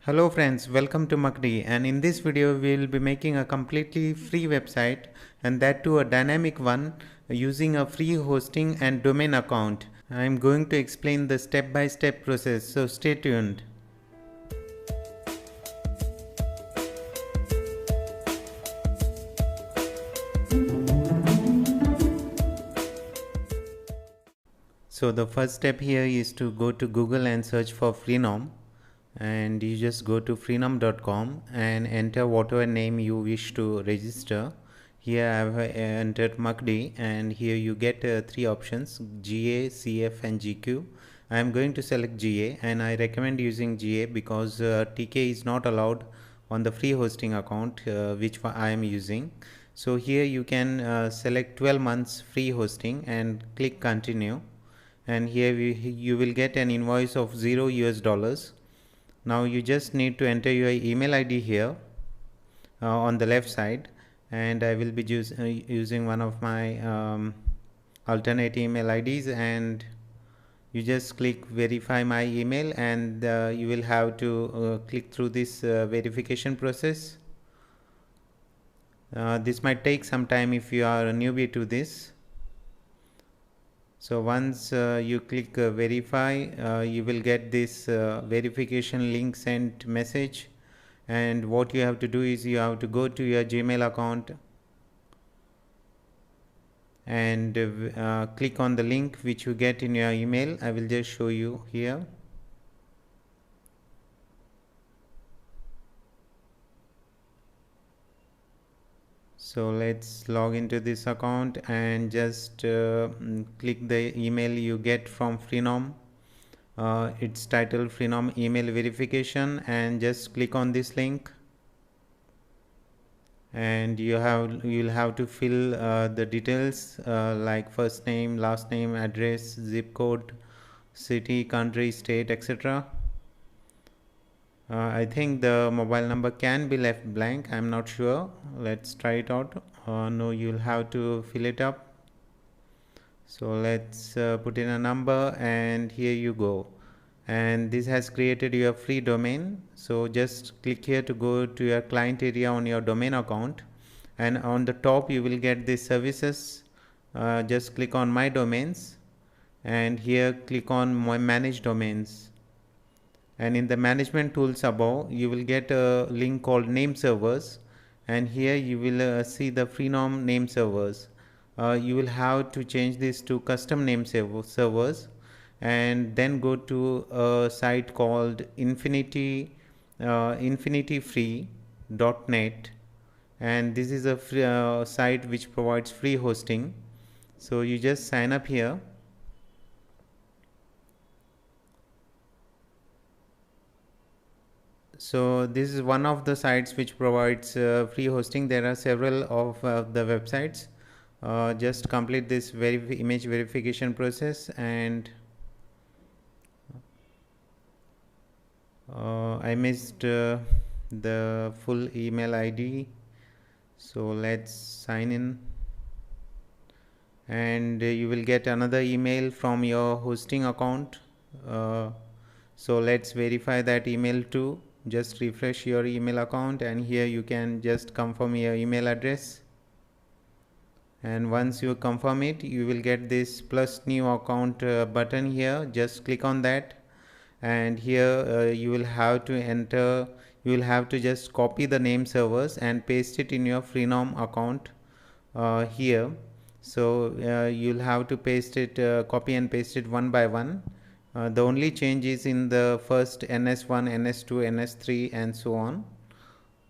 Hello friends, welcome to Makdi, and in this video we will be making a completely free website, and that too a dynamic one using a free hosting and domain account. I am going to explain the step-by-step process, so stay tuned. So the first step here is to go to Google and search for Freenom, and you just go to freenom.com and enter whatever name you wish to register. Here I have entered Makdi, and here you get three options: GA, CF and GQ. I am going to select GA, and I recommend using GA because TK is not allowed on the free hosting account which I am using. So here you can select 12 months free hosting and click continue, and here you will get an invoice of $0. Now you just need to enter your email ID here on the left side, and I will be using one of my alternate email IDs, and you just click verify my email, and you will have to click through this verification process. This might take some time if you are a newbie to this. So once you click verify, you will get this verification link sent message, and what you have to do is you have to go to your Gmail account and click on the link which you get in your email. I will just show you here. So let's log into this account and just click the email you get from Freenom. It's titled Freenom email verification, and just click on this link, and you'll have to fill the details like first name, last name, address, zip code, city, country, state, etc. I think the mobile number can be left blank. I'm not sure. Let's try it out. No, you'll have to fill it up. So let's put in a number, and here you go. And this has created your free domain. So just click here to go to your client area on your domain account, and on the top you will get the services. Just click on my domains, and here click on my manage domains. And in the management tools above you will get a link called name servers, and here you will see the Freenom name servers. You will have to change this to custom name servers, and then go to a site called infinityfree.net, and this is a free, site which provides free hosting. So you just sign up here. So this is one of the sites which provides free hosting. There are several of the websites. Just complete this image verification process, and I missed the full email ID. So let's sign in, and you will get another email from your hosting account. So let's verify that email too. Just refresh your email account, and here you can just confirm your email address, and once you confirm it you will get this plus new account button here. Just click on that, and here you will have to just copy the name servers and paste it in your Freenom account here. So you'll have to paste it, copy and paste it one by one. The only change is in the first NS1, NS2, NS3 and so on.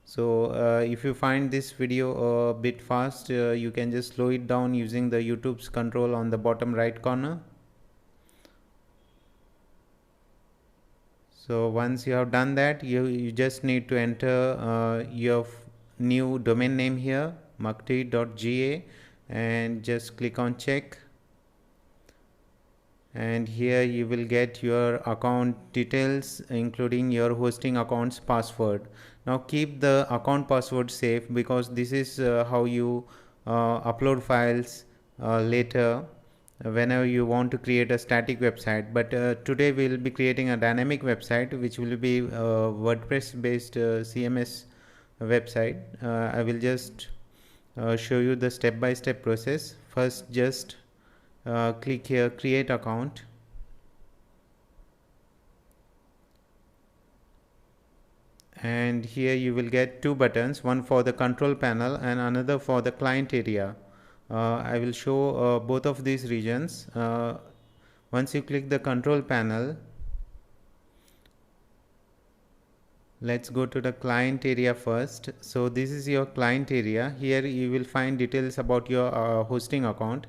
So if you find this video a bit fast, you can just slow it down using the YouTube's control on the bottom right corner. So once you have done that, you just need to enter your new domain name here, makdi.ga, and just click on check. And here you will get your account details, including your hosting account's password. Now keep the account password safe, because this is how you upload files later. whenever you want to create a static website. But today we will be creating a dynamic website, which will be WordPress based CMS website. I will just show you the step-by-step process. First, just click here, create account. And here you will get two buttons, one for the control panel and another for the client area. I will show both of these regions. Once you click the control panel, let's go to the client area first. So this is your client area. Here you will find details about your hosting account.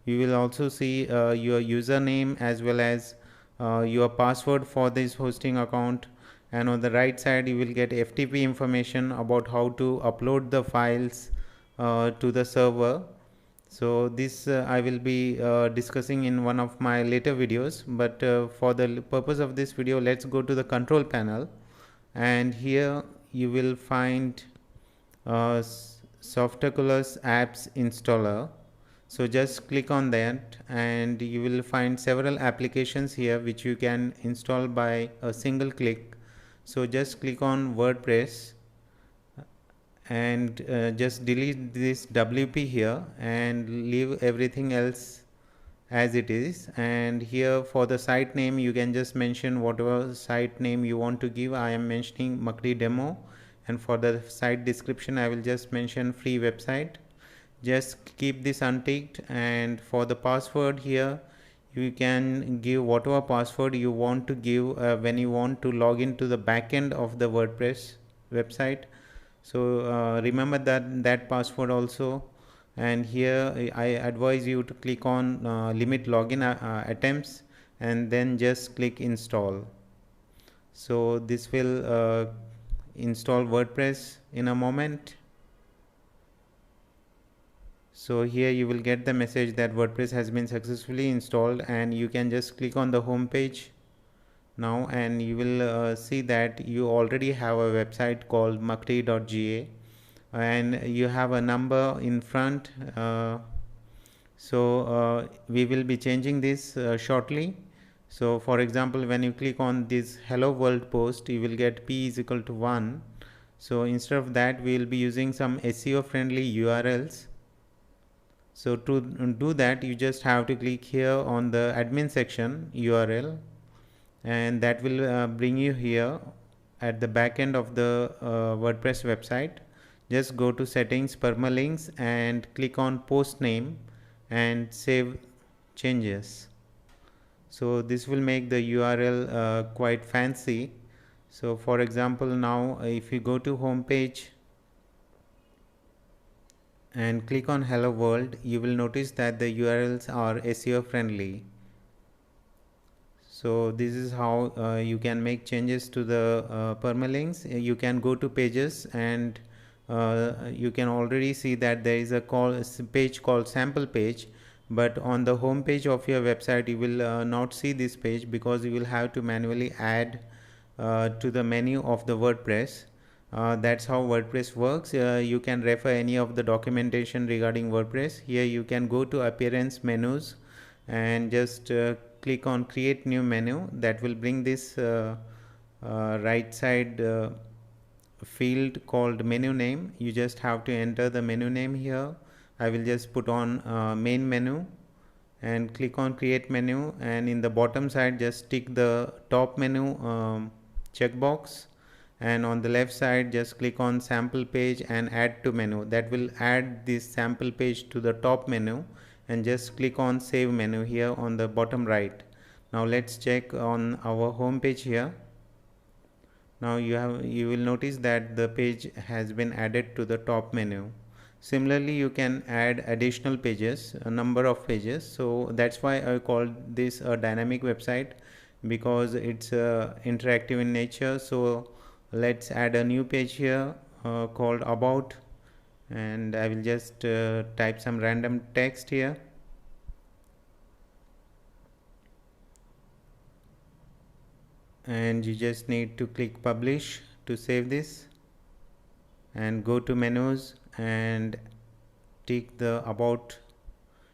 You will also see your username as well as your password for this hosting account, and on the right side you will get FTP information about how to upload the files to the server. So this I will be discussing in one of my later videos, but for the purpose of this video, let's go to the control panel, and here you will find Softaculous apps installer. So just click on that and you will find several applications here which you can install by a single click. So just click on WordPress and just delete this WP here and leave everything else as it is. And here for the site name you can just mention whatever site name you want to give. I am mentioning Makdi demo, and for the site description I will just mention free website. Just keep this unticked, and for the password here you can give whatever password you want to give when you want to log into the backend of the WordPress website. So remember that password also. And here I advise you to click on limit login attempts and then just click install. So this will install WordPress in a moment. So here you will get the message that WordPress has been successfully installed, and you can just click on the home page now and you will see that you already have a website called makdi.ga and you have a number in front. So we will be changing this shortly. So for example, when you click on this hello world post, you will get p is equal to 1. So instead of that, we will be using some SEO friendly URLs. So to do that, you just have to click here on the admin section URL, and that will bring you here at the back end of the WordPress website. Just go to settings, permalinks, and click on post name and save changes. So this will make the URL quite fancy. So for example, now if you go to home page and click on hello world, you will notice that the URLs are SEO friendly. So this is how you can make changes to the permalinks. You can go to pages and you can already see that there is a page called sample page, but on the home page of your website you will not see this page because you will have to manually add to the menu of the WordPress. That's how WordPress works. You can refer any of the documentation regarding WordPress. Here you can go to appearance menus and just click on create new menu. That will bring this right side field called menu name. You just have to enter the menu name here. I will just put on main menu and click on create menu, and in the bottom side just tick the top menu checkbox, and on the left side just click on sample page and add to menu. That will add this sample page to the top menu, and just click on save menu here on the bottom right. Now let's check on our home page here. Now you will notice that the page has been added to the top menu. Similarly, you can add additional pages, a number of pages. So that's why I called this a dynamic website, because it's interactive in nature. So let's add a new page here called about, and I will just type some random text here. And you just need to click publish to save this, and go to menus and tick the about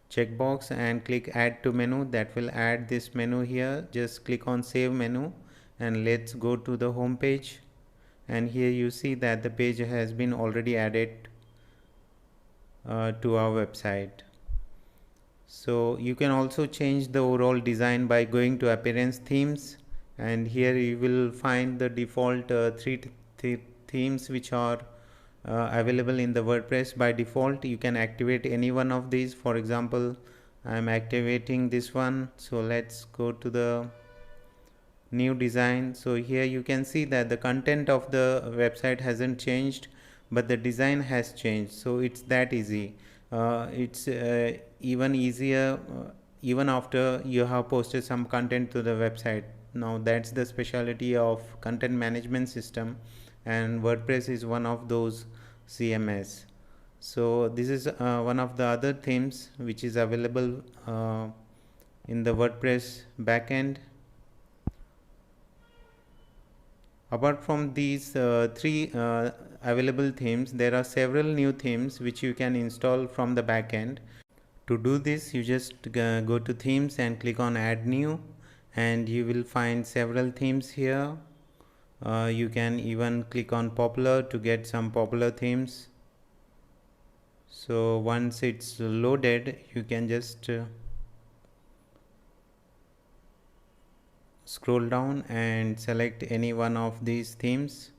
checkbox and click add to menu. That will add this menu here. Just click on save menu and let's go to the home page, and here you see that the page has been already added to our website. So you can also change the overall design by going to appearance themes, and here you will find the default three themes which are available in the WordPress by default. You can activate any one of these. For example, I am activating this one, so let's go to the new design. So here you can see that the content of the website hasn't changed, but the design has changed. So it's that easy. It's even easier even after you have posted some content to the website. Now that's the specialty of content management system, and WordPress is one of those CMS. So this is one of the other themes which is available in the WordPress backend. Apart from these three available themes, there are several new themes which you can install from the backend. To do this, you just go to themes and click on add new, and you will find several themes here. You can even click on popular to get some popular themes. So once it's loaded, you can just scroll down and select any one of these themes.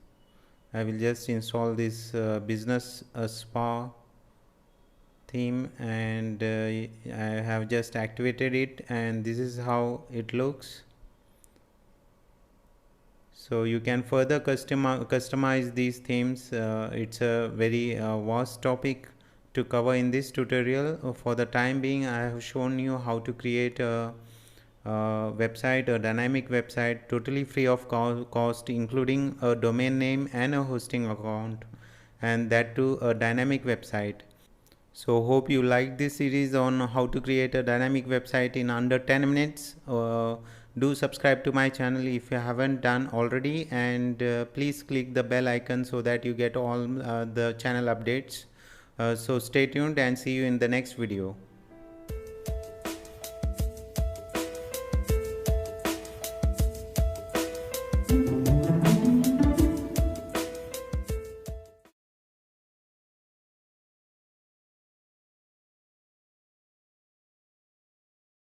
I will just install this business spa theme, and I have just activated it, and this is how it looks. So you can further customize these themes. It's a very vast topic to cover in this tutorial. For the time being, I have shown you how to create a website, a dynamic website, totally free of cost, including a domain name and a hosting account, and that too a dynamic website. So hope you liked this series on how to create a dynamic website in under 10 minutes. Do subscribe to my channel if you haven't done already, and please click the bell icon so that you get all the channel updates. So stay tuned and see you in the next video.